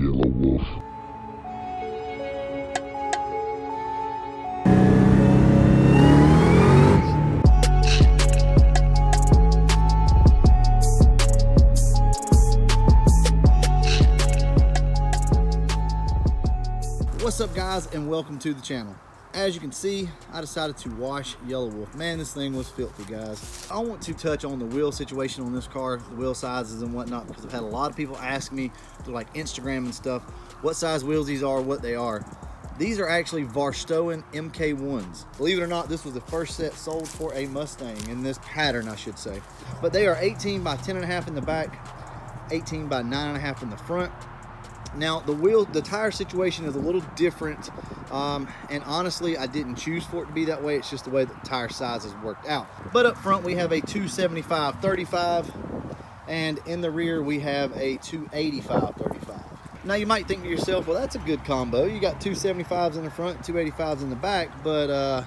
Yellow Wolf. What's up guys, and welcome to the channel. As you can see, I decided to wash Yellow Wolf. Man, this thing was filthy, guys. I want to touch on the wheel situation on this car, the wheel sizes and whatnot, because I've had a lot of people ask me through like Instagram and stuff what size wheels these are, what they are. These are actually Varstoen MK1s. Believe it or not, this was the first set sold for a Mustang in this pattern, I should say. But they are 18 by 10.5 in the back, 18 by 9.5 in the front. Now the tire situation is a little different, and honestly I didn't choose for it to be that way. It's just the way the tire sizes worked out. But up front we have a 275/35, and in the rear we have a 285/35. Now you might think to yourself, well, that's a good combo. You got 275s in the front, 285s in the back, but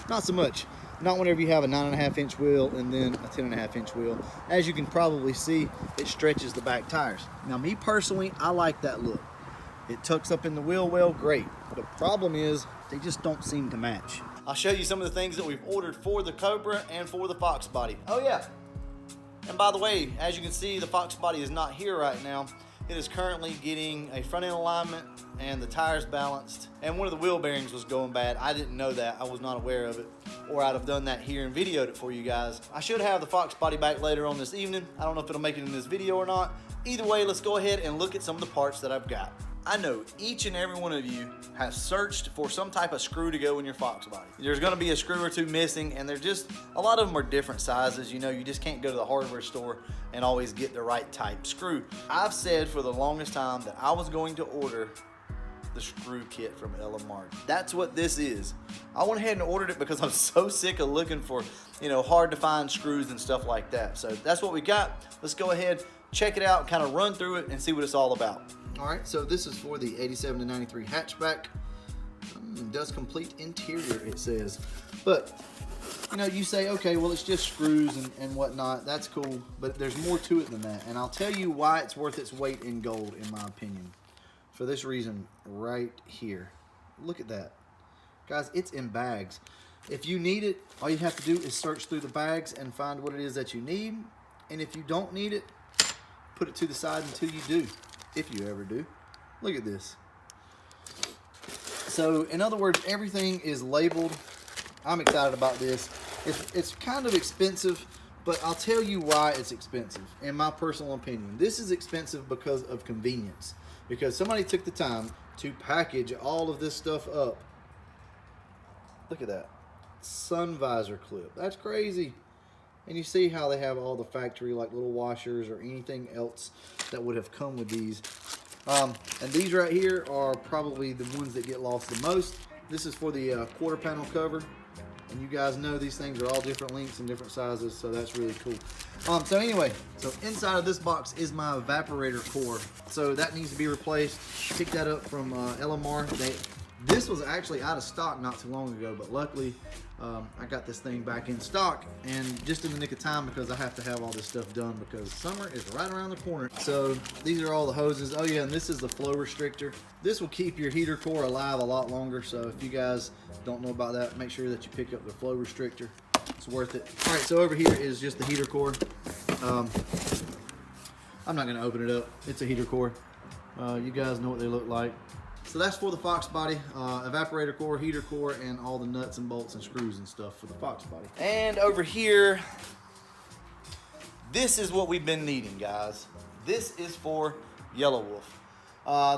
not so much. Not whenever you have a 9.5 inch wheel and then a 10.5 inch wheel. As you can probably see, it stretches the back tires. Now me personally, I like that look. It tucks up in the wheel well, great. The problem is they just don't seem to match. I'll show you some of the things that we've ordered for the Cobra and for the Fox body. Oh yeah, and by the way, as you can see, the Fox body is not here right now. It is currently getting a front end alignment and the tires balanced, and one of the wheel bearings was going bad. I didn't know that, I was not aware of it, or I'd have done that here and videoed it for you guys. I should have the Fox body back later on this evening. I don't know if it'll make it in this video or not. Either way, let's go ahead and look at some of the parts that I've got. I know each and every one of you has searched for some type of screw to go in your Fox body. There's gonna be a screw or two missing, and they're just, a lot of them are different sizes. You know, you just can't go to the hardware store and always get the right type screw. I've said for the longest time that I was going to order the screw kit from LMR. That's what this is. I went ahead and ordered it because I'm so sick of looking for, you know, hard to find screws and stuff like that. So that's what we got. Let's go ahead, check it out, kind of run through it and see what it's all about. All right, so this is for the 87 to 93 hatchback. It does complete interior, it says. But, you know, you say, okay, well, it's just screws and whatnot. That's cool, but there's more to it than that. And I'll tell you why it's worth its weight in gold, in my opinion. For this reason right here. Look at that. Guys, it's in bags. If you need it, all you have to do is search through the bags and find what it is that you need. And if you don't need it, put it to the side until you do. If you ever do. Look at this. So, in other words, everything is labeled. I'm excited about this. It's kind of expensive, but I'll tell you why it's expensive, in my personal opinion. This is expensive because of convenience. Because somebody took the time to package all of this stuff up. Look at that. Sun visor clip. That's crazy. And you see how they have all the factory like little washers or anything else that would have come with these. And these right here are probably the ones that get lost the most. This is for the quarter panel cover. And you guys know these things are all different lengths and different sizes, so that's really cool. So anyway, so inside of this box is my evaporator core. So that needs to be replaced. Picked that up from LMR. This was actually out of stock not too long ago, but luckily I got this thing back in stock, and just in the nick of time because I have to have all this stuff done because summer is right around the corner. So these are all the hoses. Oh yeah, and this is the flow restrictor. This will keep your heater core alive a lot longer, so if you guys don't know about that, make sure that you pick up the flow restrictor. It's worth it. All right, so over here is just the heater core. I'm not gonna open it up. It's a heater core. You guys know what they look like. So that's for the Fox body, evaporator core, heater core, and all the nuts and bolts and screws and stuff for the Fox body. And over here, this is what we've been needing, guys. This is for Yellow Wolf.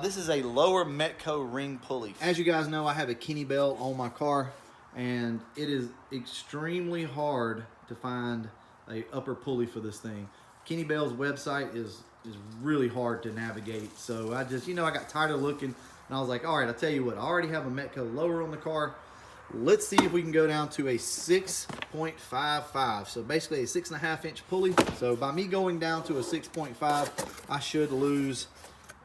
This is a lower Metco ring pulley. As you guys know, I have a Kenny bell on my car, and it is extremely hard to find a upper pulley for this thing. Kenny Bell's website is really hard to navigate. So I just, you know, I got tired of looking. And I was like, all right, I'll tell you what, I already have a Metco lower on the car. Let's see if we can go down to a 6.55. So basically a 6.5 inch pulley. So by me going down to a 6.5, I should lose,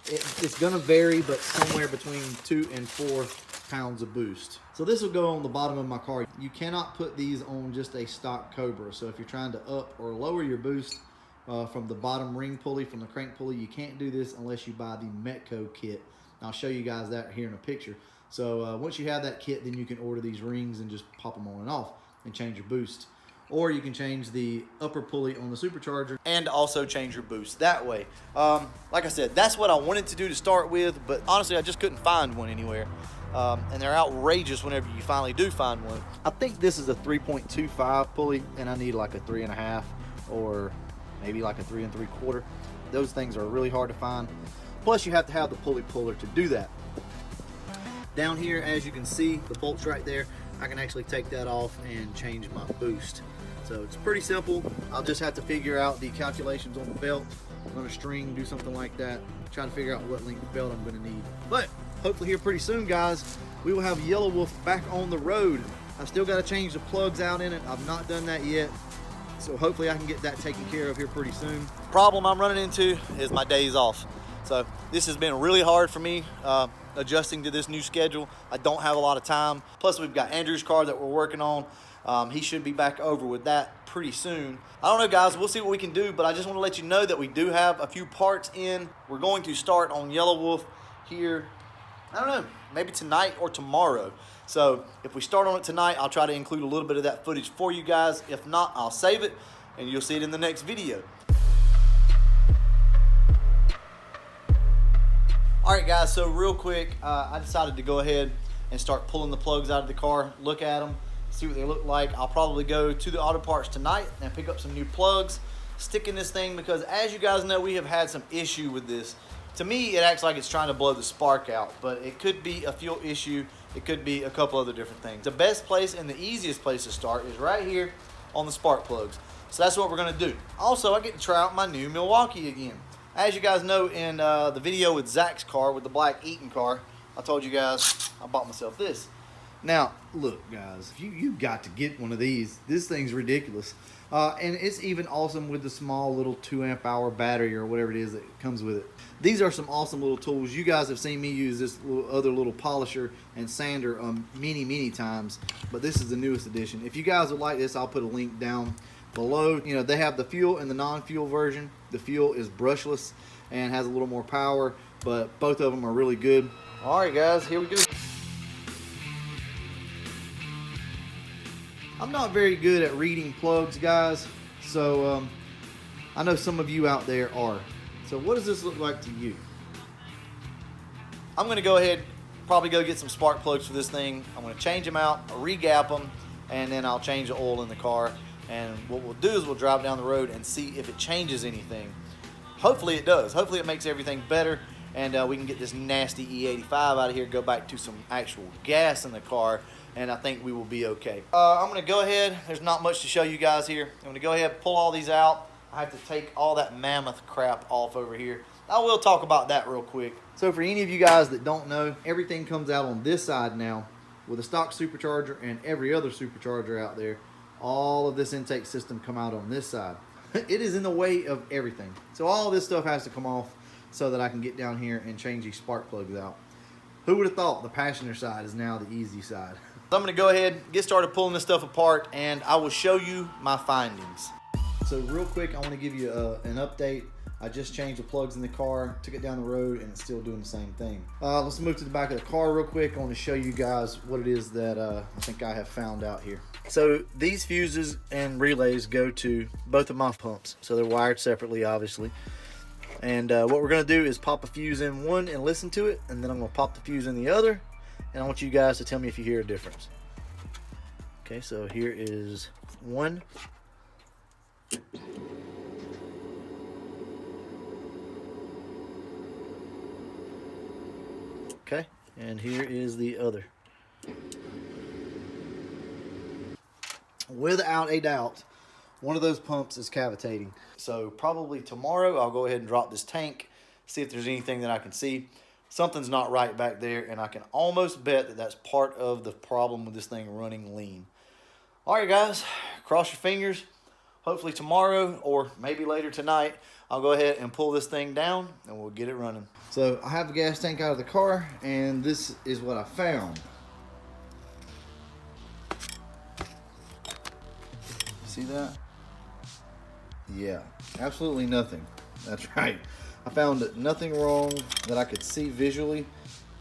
it's gonna vary, but somewhere between 2 and 4 pounds of boost. So this will go on the bottom of my car. You cannot put these on just a stock Cobra. So if you're trying to up or lower your boost, from the bottom ring pulley, from the crank pulley. You can't do this unless you buy the Metco kit. I'll show you guys that here in a picture. So once you have that kit, then you can order these rings and just pop them on and off and change your boost. Or you can change the upper pulley on the supercharger and also change your boost that way. Like I said, that's what I wanted to do to start with, but honestly, I just couldn't find one anywhere. And they're outrageous whenever you finally do find one. I think this is a 3.25 pulley, and I need like a 3.5 or maybe like a 3 3/4. Those things are really hard to find. Plus, you have to have the pulley puller to do that. Down here, as you can see, the bolt's right there. I can actually take that off and change my boost. So it's pretty simple. I'll just have to figure out the calculations on the belt, on a string, do something like that. Try to figure out what length belt I'm gonna need. But hopefully here pretty soon, guys, we will have Yellow Wolf back on the road. I've still got to change the plugs out in it. I've not done that yet. So hopefully I can get that taken care of here pretty soon. Problem I'm running into is my days off. So this has been really hard for me adjusting to this new schedule. I don't have a lot of time. Plus we've got Andrew's car that we're working on. He should be back over with that pretty soon. I don't know, guys, we'll see what we can do, but I just want to let you know that we do have a few parts in. We're going to start on Yellow Wolf here, I don't know, maybe tonight or tomorrow. So if we start on it tonight, I'll try to include a little bit of that footage for you guys. If not, I'll save it and you'll see it in the next video. All right, guys, so real quick, I decided to go ahead and start pulling the plugs out of the car, look at them, see what they look like. I'll probably go to the auto parts tonight and pick up some new plugs, stick in this thing, because as you guys know, we have had some issue with this. To me, it acts like it's trying to blow the spark out, but it could be a fuel issue. It could be a couple other different things. The best place and the easiest place to start is right here on the spark plugs. So that's what we're gonna do. Also, I get to try out my new Milwaukee again. As you guys know, in the video with Zach's car, with the black Eaton car, I told you guys I bought myself this. Now, look, guys, you got to get one of these. This thing's ridiculous. And it's even awesome with the small little 2 amp hour battery or whatever it is that comes with it. These are some awesome little tools. You guys have seen me use this other little polisher and sander many times, but this is the newest edition. If you guys would like this, I'll put a link down below. You know, they have the fuel and the non-fuel version. The fuel is brushless and has a little more power, but both of them are really good. All right, guys, here we go. I'm not very good at reading plugs, guys, so I know some of you out there are. So what does this look like to you? I'm gonna go ahead, probably go get some spark plugs for this thing. I'm gonna change them out, re-gap them, and then I'll change the oil in the car. And what we'll do is we'll drive down the road and see if it changes anything. Hopefully it does. Hopefully it makes everything better, and we can get this nasty E85 out of here, go back to some actual gas in the car, and I think we will be okay. I'm gonna go ahead, there's not much to show you guys here. I'm gonna go ahead and pull all these out. I have to take all that mammoth crap off over here. I will talk about that real quick. So for any of you guys that don't know, everything comes out on this side now with a stock supercharger and every other supercharger out there. All of this intake system come out on this side. It is in the way of everything. So all this stuff has to come off so that I can get down here and change these spark plugs out. Who would have thought the passenger side is now the easy side? So I'm gonna go ahead, get started pulling this stuff apart, and I will show you my findings. So real quick, I wanna give you an update. I just changed the plugs in the car, took it down the road, and it's still doing the same thing. Let's move to the back of the car real quick. I wanna show you guys what it is that I think I have found out here. So these fuses and relays go to both of my pumps. So they're wired separately, obviously. And what we're gonna do is pop a fuse in one and listen to it, and then I'm gonna pop the fuse in the other, and I want you guys to tell me if you hear a difference. Okay, so here is one. Okay, and here is the other. Without a doubt, one of those pumps is cavitating. So probably tomorrow I'll go ahead and drop this tank, see if there's anything that I can see. Something's not right back there, and I can almost bet that that's part of the problem with this thing running lean. All right, guys, cross your fingers. Hopefully tomorrow or maybe later tonight, I'll go ahead and pull this thing down and we'll get it running. So I have the gas tank out of the car, and this is what I found. See that? Yeah, absolutely nothing. That's right. I found nothing wrong that I could see visually.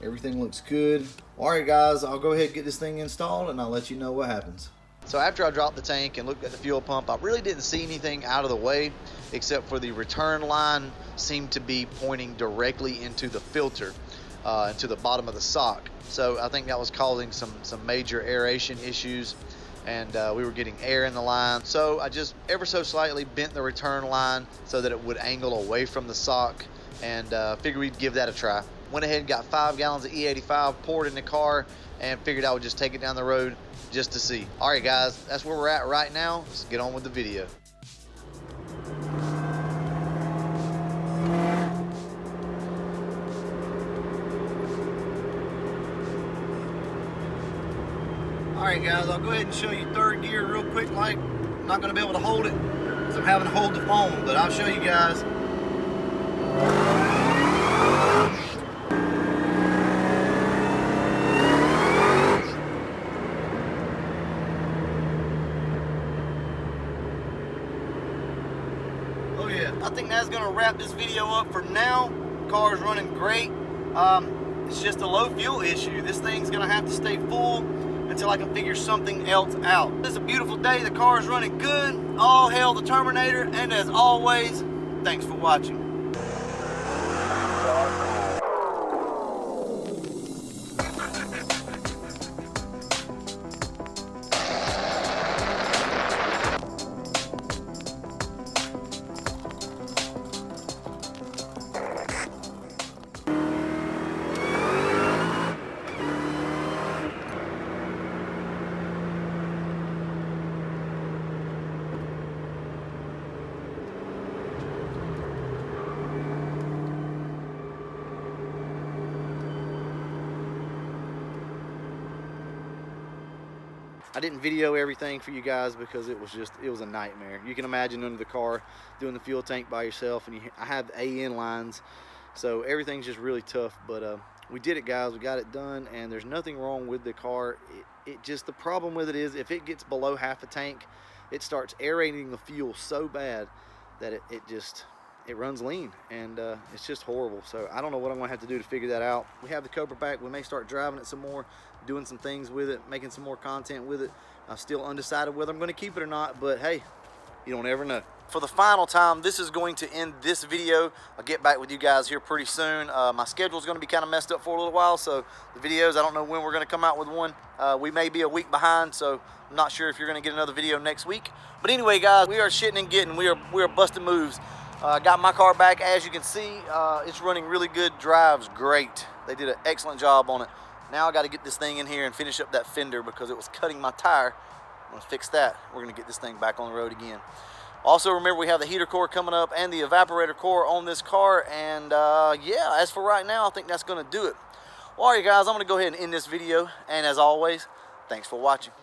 Everything looks good. All right, guys, I'll go ahead and get this thing installed and I'll let you know what happens. So after I dropped the tank and looked at the fuel pump, I really didn't see anything out of the way, except for the return line seemed to be pointing directly into the filter, into the bottom of the sock. So I think that was causing some major aeration issues, and we were getting air in the line. So I just ever so slightly bent the return line so that it would angle away from the sock, and figured we'd give that a try. Went ahead and got 5 gallons of E85, poured in the car, and figured I would just take it down the road just to see. All right, guys, that's where we're at right now. Let's get on with the video. All right, guys, I'll go ahead and show you third gear real quick. Like, I'm not gonna be able to hold it because I'm having to hold the phone, but I'll show you guys. I think that's gonna wrap this video up for now. Car's running great. It's just a low fuel issue. This thing's gonna have to stay full until I can figure something else out. It's a beautiful day. The car's running good. All hail the Terminator. And as always, thanks for watching. I didn't video everything for you guys because it was a nightmare. You can imagine under the car doing the fuel tank by yourself, and I have AN lines, so everything's just really tough. But we did it, guys. We got it done, and there's nothing wrong with the car. It just, the problem with it is if it gets below half a tank, it starts aerating the fuel so bad that it runs lean, and it's just horrible. So I don't know what I'm gonna have to do to figure that out. We have the COBRA back. We may start driving it some more, doing some things with it, making some more content with it. I'm still undecided whether I'm gonna keep it or not, but hey, you don't ever know. For the final time, this is going to end this video. I'll get back with you guys here pretty soon. My schedule's gonna be kind of messed up for a little while, so the videos, I don't know when we're gonna come out with one. We may be a week behind, so I'm not sure if you're gonna get another video next week. But anyway, guys, we are shitting and getting. We are busting moves. Got my car back, as you can see. It's running really good, drives great. They did an excellent job on it. Now I got to get this thing in here and finish up that fender because it was cutting my tire. I'm gonna fix that. We're gonna get this thing back on the road again. Also, remember, we have the heater core coming up and the evaporator core on this car. And yeah, as for right now, I think that's gonna do it. Well, all right, guys, I'm gonna go ahead and end this video. And as always, thanks for watching.